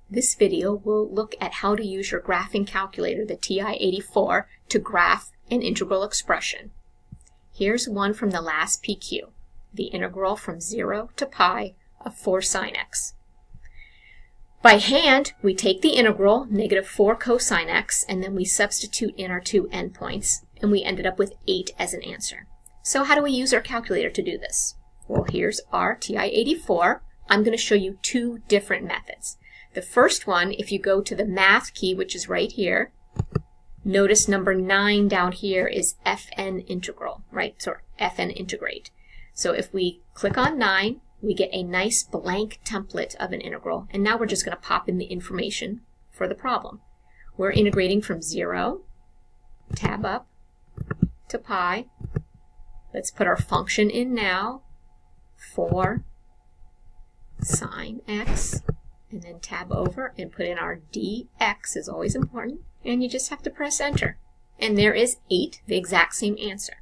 This video will look at how to use your graphing calculator, the TI-84, to graph an integral expression. Here's one from the last PQ, the integral from 0 to pi of 4 sine x. By hand, we take the integral, -4 cosine x, and then we substitute in our two endpoints, and we ended up with 8 as an answer. So how do we use our calculator to do this? Well, here's our TI-84. I'm going to show you two different methods. The first one, if you go to the math key, which is right here, notice number 9 down here is FN integral, right? So FN integrate. So if we click on 9, we get a nice blank template of an integral, and now we're just going to pop in the information for the problem. We're integrating from 0, tab up, to pi. Let's put our function in now, 4 sine x, and then tab over and put in our dx, is always important, and you just have to press enter. And there is 8, the exact same answer.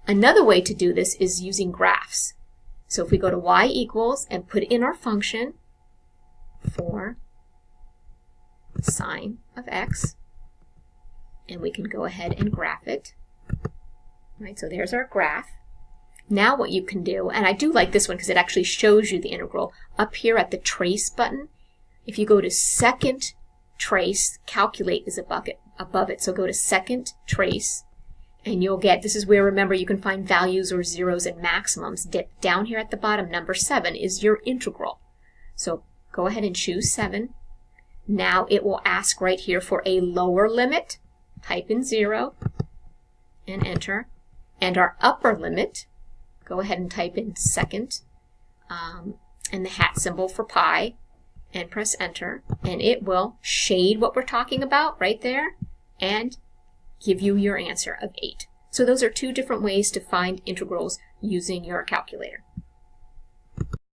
Another way to do this is using graphs. So if we go to y equals and put in our function 4 sine of x, and we can go ahead and graph it. Right, so there's our graph. Now what you can do, and I do like this one because it actually shows you the integral, up here at the trace button, if you go to second trace, calculate is above it, so go to second trace, and you'll get, this is where, remember, you can find values or zeros and maximums. Down here at the bottom, number 7 is your integral. So go ahead and choose 7. Now it will ask right here for a lower limit. Type in 0 and enter. And our upper limit, go ahead and type in second and the hat symbol for pi and press enter. And it will shade what we're talking about right there and give you your answer of 8. So those are two different ways to find integrals using your calculator.